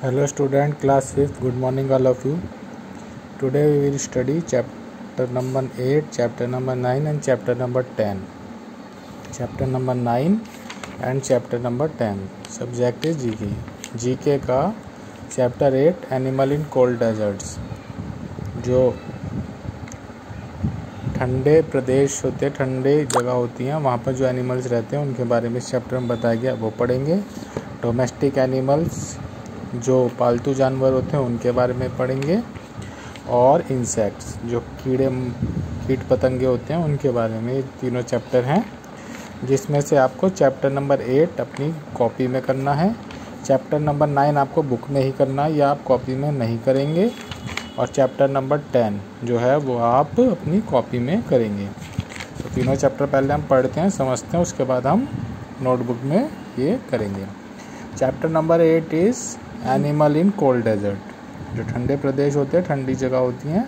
Hello student, class 5th, good morning all of you. Today we will study chapter number 8, chapter number 9 and chapter number 10. Chapter number 9 and chapter number 10. Subject is GK. GK का chapter 8 Animal in Cold Deserts. जो ठंडे प्रदेश होते हैं, ठंडे जगह होती हैं, वहाँ पर जो एनिमल्स रहते हैं उनके बारे में इस चैप्टर में बताया गया, वो पढ़ेंगे. डोमेस्टिक एनिमल्स जो पालतू जानवर होते हैं उनके बारे में पढ़ेंगे, और इंसेक्ट्स जो कीट पतंगे होते हैं उनके बारे में. ये तीनों चैप्टर हैं, जिसमें से आपको चैप्टर नंबर 8 अपनी कॉपी में करना है. चैप्टर नंबर 9 आपको बुक में ही करना है, या आप कॉपी में नहीं करेंगे. और चैप्टर नंबर 10 जो है वो आप अपनी कॉपी में करेंगे. तो तीनों चैप्टर पहले हम पढ़ते हैं, समझते हैं, उसके बाद हम नोटबुक में ये करेंगे. Chapter number 8 is animal in cold desert. जो ठंडे प्रदेश होते हैं, ठंडी जगह होती हैं.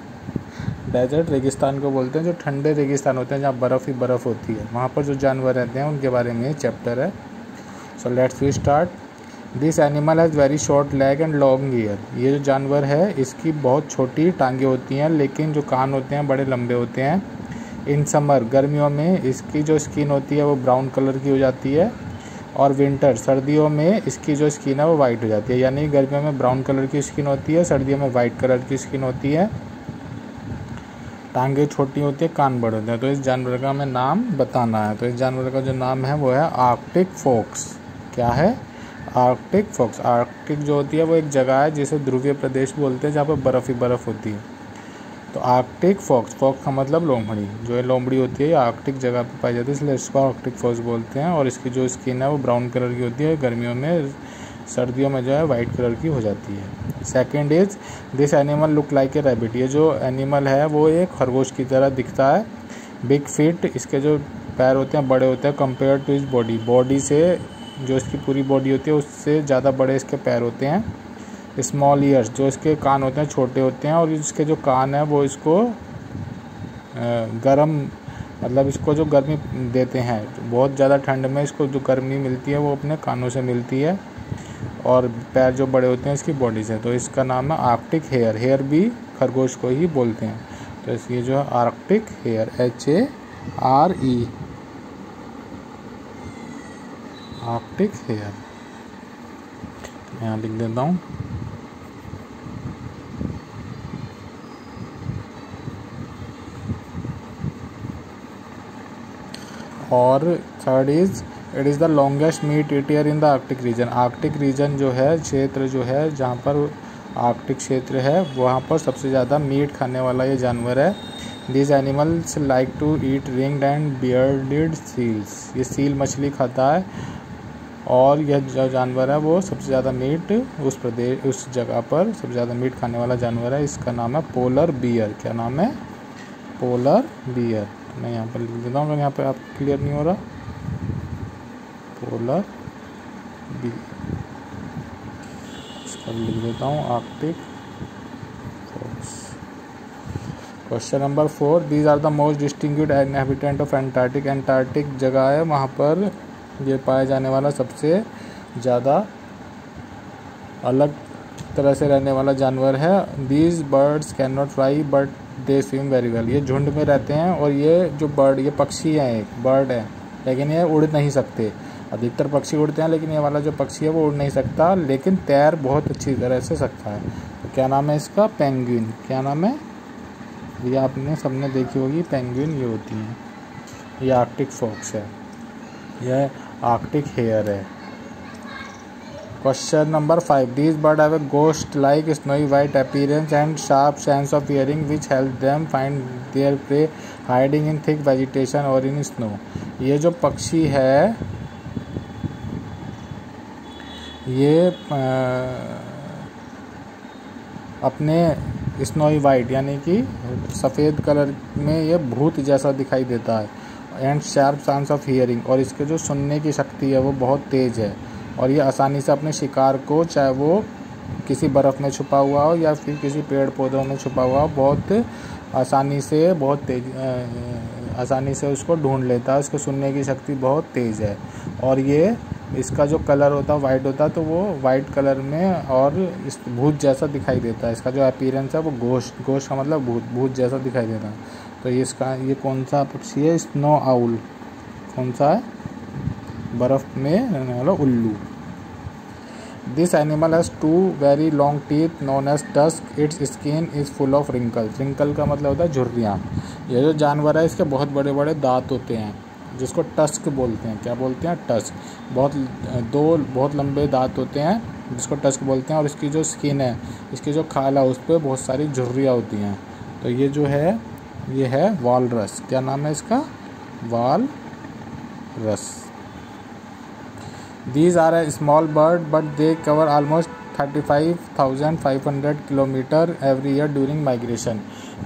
डेजर्ट रेगिस्तान को बोलते हैं, जो ठंडे रेगिस्तान होते हैं जहाँ बर्फ़ ही बर्फ़ होती है, वहाँ पर जो जानवर रहते हैं उनके बारे में ये चैप्टर है. So let's we start. This animal has very short leg and long ear. ये जो जानवर है इसकी बहुत छोटी टांगें होती हैं, लेकिन जो कान होते हैं बड़े लंबे होते हैं. इन समर, गर्मियों में इसकी जो स्किन होती है वो ब्राउन कलर की हो जाती है, और विंटर, सर्दियों में इसकी जो स्किन है वो वाइट हो जाती है. यानी गर्मियों में ब्राउन कलर की स्किन होती है, सर्दियों में वाइट कलर की स्किन होती है. टांगें छोटी होती है, कान बड़े होते हैं. तो इस जानवर का हमें नाम बताना है. तो इस जानवर का जो नाम है वो है आर्कटिक फॉक्स. क्या है? Arctic fox. आर्कटिक जो होती है वो एक जगह है जिसे ध्रुवीय प्रदेश बोलते हैं, जहाँ पर बर्फ़ ही बर्फ़ होती है. तो आर्कटिक फॉक्स, फॉक्स का मतलब लोमड़ी. जो ये लोमड़ी होती है ये आर्कटिक जगह पे पाई जाती है, इसलिए इसको आर्कटिक फॉक्स बोलते हैं. और इसकी जो स्किन है वो ब्राउन कलर की होती है, गर्मियों में, सर्दियों में जो है वाइट कलर की हो जाती है. Second is this animal look like a rabbit. ये जो एनिमल है वो एक खरगोश की तरह दिखता है. बिग फीट, इसके जो पैर होते हैं बड़े होते हैं compare two is body. Body से, जो इसकी पूरी बॉडी होती है उससे ज़्यादा बड़े इसके पैर होते हैं. स्मॉल ईयर्स, जो इसके कान होते हैं छोटे होते हैं, और इसके जो कान है वो इसको गर्म, मतलब इसको जो गर्मी देते हैं, बहुत ज़्यादा ठंड में इसको जो गर्मी मिलती है वो अपने कानों से मिलती है. और पैर जो बड़े होते हैं इसकी बॉडी से. तो इसका नाम है आर्कटिक हेयर. हेयर भी खरगोश को ही बोलते हैं. तो इसलिए जो है Arctic hare, HARE, Arctic hare. यहाँ लिख देता हूँ. और third is it is the longest meat eater in the Arctic region. Arctic region जो है, क्षेत्र जो है जहाँ पर आर्कटिक क्षेत्र है, वहाँ पर सबसे ज़्यादा मीट खाने वाला ये जानवर है. This animals like to eat ringed and bearded seals. ये सील मछली खाता है, और यह जो जानवर है वो सबसे ज़्यादा मीट उस जगह पर सबसे ज़्यादा मीट खाने वाला जानवर है. इसका नाम है पोलर बियर. क्या नाम है? Polar bear. मैं यहाँ पर लिख देता हूँ अगर यहाँ पर आप क्लियर नहीं हो रहा. पोलर बियर, इसका लिख देता हूँ Arctic fox. Question number 4. These are the most distinguished inhabitant of Antarctic. Antarctic जगह है, वहाँ पर ये पाया जाने वाला सबसे ज़्यादा अलग तरह से रहने वाला जानवर है. These birds can not fly but they swim very well. ये झुंड में रहते हैं, और ये जो बर्ड, ये पक्षी हैं, एक बर्ड है, लेकिन ये उड़ नहीं सकते. अधिकतर पक्षी उड़ते हैं, लेकिन ये वाला जो पक्षी है वो उड़ नहीं सकता, लेकिन तैर बहुत अच्छी तरह से सकता है. तो क्या नाम है इसका? पेंगुइन. क्या नाम है? ये आपने सबने देखी होगी, पेंगुइन ये होती हैं. ये आर्कटिक फॉक्स है, यह आर्कटिक हेयर है. Question number 5. These birds have a ghost-like snowy white appearance and sharp sense of hearing which help them find their prey hiding in thick vegetation or in snow. ये जो पक्षी है ये अपने snowy white यानी कि सफ़ेद कलर में ये भूत जैसा दिखाई देता है. And sharp sense of hearing, और इसके जो सुनने की शक्ति है वो बहुत तेज़ है, और ये आसानी से अपने शिकार को, चाहे वो किसी बर्फ़ में छुपा हुआ हो या फिर किसी पेड़ पौधों में छुपा हुआ हो, बहुत आसानी से, बहुत तेज आसानी से उसको ढूंढ लेता है, उसको सुनने की शक्ति बहुत तेज़ है। और ये इसका जो कलर होता है वाइट होता है, तो वो वाइट कलर में और इस भूत जैसा दिखाई देता है। इसका जो अपीयरेंस है वो घोष का मतलब भूत जैसा दिखाई देता है। तो ये कौन सा पक्षी है? Snow owl. कौन सा है? बर्फ़ में रहने वाला उल्लू। This animal has 2 very long teeth known as tusk. Its skin is full of wrinkles. Wrinkle का मतलब होता है झुर्रियाँ। ये जो जानवर है इसके बहुत बड़े बड़े दांत होते हैं, जिसको टस्क बोलते हैं। क्या बोलते हैं? टस्क। बहुत लंबे दांत होते हैं, जिसको टस्क बोलते हैं। और इसकी जो स्किन है, इसकी जो खाल है, उस पर बहुत सारी झुर्रियाँ होती हैं। तो ये जो है ये है वालरस। क्या नाम है इसका? Walrus. These are a small bird but they cover almost 35,500 kilometre every year during migration।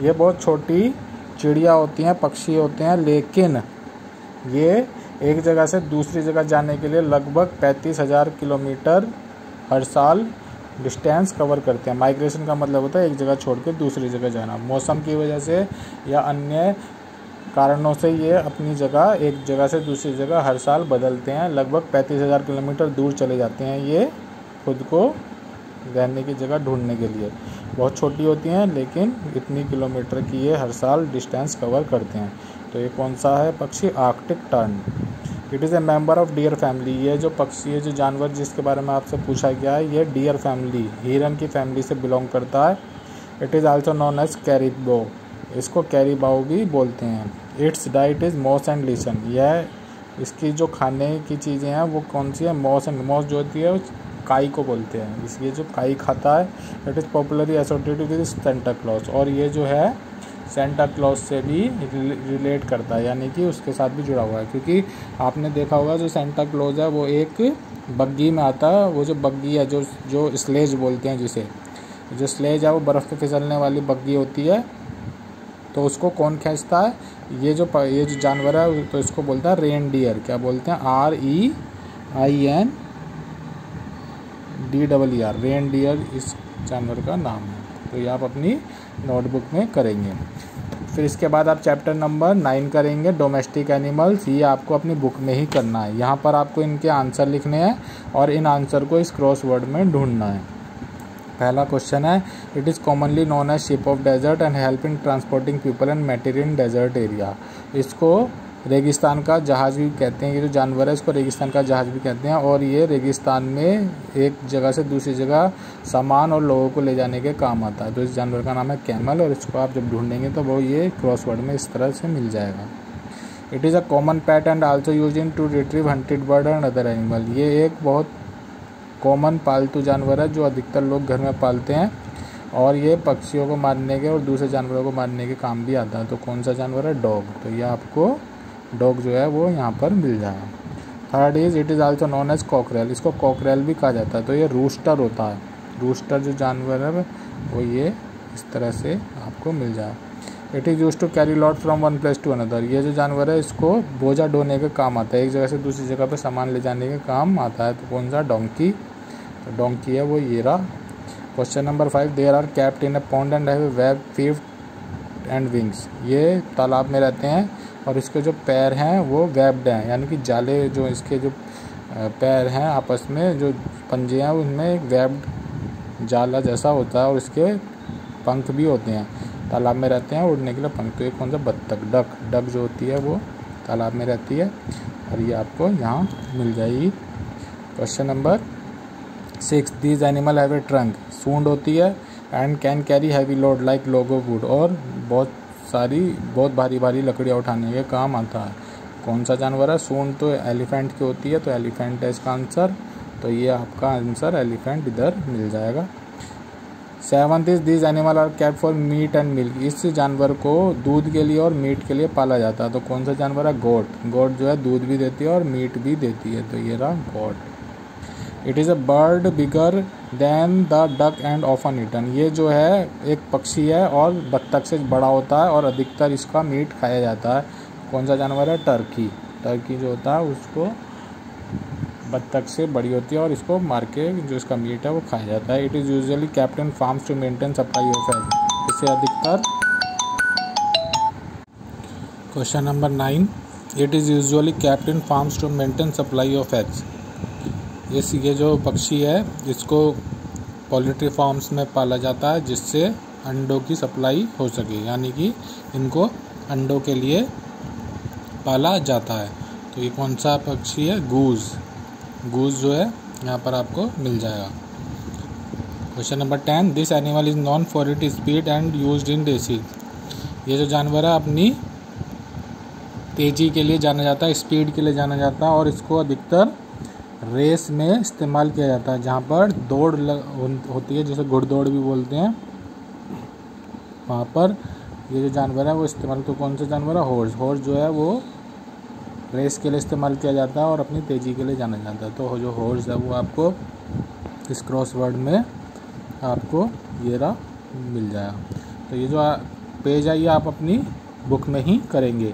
ये बहुत छोटी चिड़िया होती हैं, पक्षी होते हैं, लेकिन ये एक जगह से दूसरी जगह जाने के लिए लगभग 35,000 किलोमीटर हर साल डिस्टेंस कवर करते हैं। माइग्रेशन का मतलब होता है एक जगह छोड़ के दूसरी जगह जाना। मौसम की वजह से या अन्य कारणों से ये अपनी जगह एक जगह से दूसरी जगह हर साल बदलते हैं। लगभग 35,000 किलोमीटर दूर चले जाते हैं ये खुद को रहने की जगह ढूंढने के लिए। बहुत छोटी होती हैं, लेकिन इतनी किलोमीटर की ये हर साल डिस्टेंस कवर करते हैं। तो ये कौन सा है पक्षी? Arctic tern. It is a member of dear family. ये जो पक्षी है, जो जानवर जिसके बारे में आपसे पूछा गया है, ये डियर फैमिली, हिरन की फैमिली से बिलोंग करता है। It is also known as caribou. इसको कैरिबाओ भी बोलते हैं। Its diet is moss and lichen. यह इसकी जो खाने की चीज़ें हैं वो कौन सी है? मॉस जो होती है उस काई को बोलते हैं। इसलिए जो काई खाता है, it is popularly associated with Santa Claus. और ये जो है सेंटा क्लॉज से भी रिलेट करता है, यानी कि उसके साथ भी जुड़ा हुआ है। क्योंकि आपने देखा होगा जो सेंटा क्लॉज है वो एक बग्गी में आता है। वो जो बग्गी है, जो स्लेज बोलते हैं जिसे, जो स्लेज है वो बर्फ़ पे फिसलने वाली बग्गी होती है। तो उसको कौन खींचता है? ये जो जानवर है तो इसको बोलता है रेनडियर। क्या बोलते हैं? REINDEER। रेनडियर इस जानवर का नाम है। तो ये आप अपनी नोटबुक में करेंगे। फिर इसके बाद आप चैप्टर नंबर 9 करेंगे, डोमेस्टिक एनिमल्स। ये आपको अपनी बुक में ही करना है। यहाँ पर आपको इनके आंसर लिखने हैं और इन आंसर को इस क्रॉसवर्ड में ढूंढना है। पहला क्वेश्चन है, it is commonly known as ship of desert and help in transporting people and material in desert area. इसको रेगिस्तान का जहाज़ भी कहते हैं। ये जो जानवर है इसको रेगिस्तान का जहाज़ भी कहते हैं। और ये रेगिस्तान में एक जगह से दूसरी जगह सामान और लोगों को ले जाने के काम आता है। तो इस जानवर का नाम है कैमल। और इसको आप जब ढूंढेंगे तो वो ये क्रॉसवर्ड में इस तरह से मिल जाएगा। It is a common pet and also use in to retrieve hunted bird and other animal. ये एक बहुत कॉमन पालतू जानवर है जो अधिकतर लोग घर में पालते हैं। और ये पक्षियों को मारने के और दूसरे जानवरों को मारने के काम भी आता है। तो कौन सा जानवर है? डॉग। तो ये आपको डॉग जो है वो यहाँ पर मिल जाएगा। Third is, it is also known as cockerel. इसको कॉकरेल भी कहा जाता है। तो ये रूस्टर होता है। रूस्टर जो जानवर है वो ये इस तरह से आपको मिल जाएगा। It is use to carry lot from one place to another. ये जो जानवर है इसको बोझा ढोने के काम आता है। एक जगह से दूसरी जगह पर सामान ले जाने के काम आता है। तो कौन सा? डोंकी। तो डोंकी है वो ये रहा। Question number 5, there are kept in a pond and have web feet and wings. ये तालाब में रहते हैं और इसके जो पैर हैं वो वेब्ड हैं, यानी कि जाले। जो इसके जो पैर हैं आपस में जो पंजे हैं उनमें एक वेब्ड जाला जैसा होता है और इसके पंख भी होते हैं। तालाब में रहते हैं, उड़ने के लिए पंख। तो एक कौन सा? बत्तख। डक जो होती है वो तालाब में रहती है और ये आपको यहाँ मिल जाएगी। Question number 6, these animal have a trunk. सूंड होती है and can carry heavy load like logo would. और बहुत भारी भारी लकड़ियाँ उठाने के काम आता है। कौन सा जानवर है? सूंड तो एलिफेंट की होती है। तो एलिफेंट है इसका आंसर। तो ये आपका आंसर एलिफेंट इधर मिल जाएगा। 7th is, these animal are kept for meat and milk. इस जानवर को दूध के लिए और मीट के लिए पाला जाता है। तो कौन सा जानवर है? गोट। गोट जो है दूध भी देती है और मीट भी देती है। तो ये रहा goat. It is a bird bigger than the duck and often eaten. ये जो है एक पक्षी है और बत्तख से बड़ा होता है और अधिकतर इसका मीट खाया जाता है। कौन सा जानवर है? टर्की। टर्की जो होता है उसको बत्तख से बड़ी होती है और इसको मार के जो इसका मीट है वो खाया जाता है। It is usually kept in farms to maintain supply of egg. इससे अधिकतर question number 9, it is usually kept in farms to maintain supply of eggs. ये जो पक्षी है इसको पोल्ट्री फार्म्स में पाला जाता है जिससे अंडों की सप्लाई हो सके, यानी कि इनको अंडों के लिए पाला जाता है। तो ये कौन सा पक्षी है? गूज जो है यहाँ पर आपको मिल जाएगा। Question number 10, this animal is known for it speed and used in races. ये जो जानवर है अपनी तेज़ी के लिए जाना जाता है, स्पीड के लिए जाना जाता है, और इसको अधिकतर रेस में इस्तेमाल किया जाता है जहाँ पर दौड़ होती है, जैसे घुड़दौड़ भी बोलते हैं, वहाँ पर ये जो जानवर है वो इस्तेमाल। तो कौन सा जानवर है? हॉर्स जो है वो रेस के लिए इस्तेमाल किया जाता है और अपनी तेज़ी के लिए जाना जाता है। तो जो हॉर्स है वो आपको इस क्रॉसवर्ड में आपको ये रहा मिल जाएगा। तो ये जो पेज है ये आप अपनी बुक में ही करेंगे।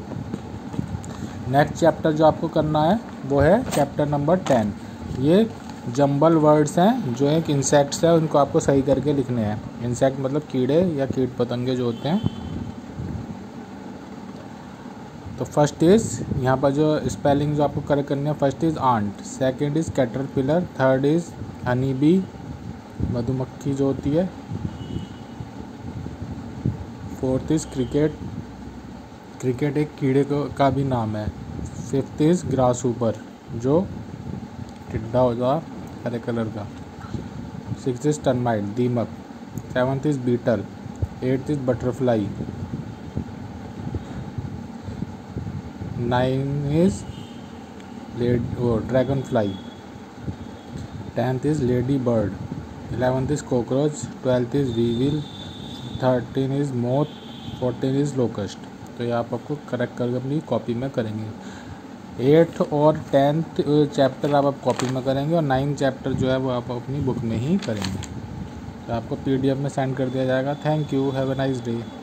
नेक्स्ट चैप्टर जो आपको करना है वो है चैप्टर नंबर 10। ये जंबल वर्ड्स हैं जो एक इंसेक्ट्स है, उनको आपको सही करके लिखने हैं। इंसेक्ट मतलब कीड़े या कीट पतंगे जो होते हैं। तो फर्स्ट इज़ यहाँ पर जो स्पेलिंग जो आपको करेक्ट करनी है, first is ant, second is caterpillar, third is honey bee मधुमक्खी जो होती है, फोर्थ इज़ क्रिकेट एक कीड़े का भी नाम है, फिफ्थ इज़ ग्रासहूपर जो टिड्डा होता है हरे कलर का, सिक्स इज़ टर्माइट दीमक, seventh is beetle, eighth is butterfly, nine is dragon fly, tenth is lady bird, 11th is cockroach, 12th is weevil, 13 is moth, 14 is locust. तो ये आप आपको करेक्ट करके अपनी कॉपी में करेंगे। 8th और 10th चैप्टर आप कॉपी में करेंगे और 9th चैप्टर जो है वो आप अपनी बुक में ही करेंगे। तो आपको PDF में सेंड कर दिया जाएगा। Thank you, have a nice day.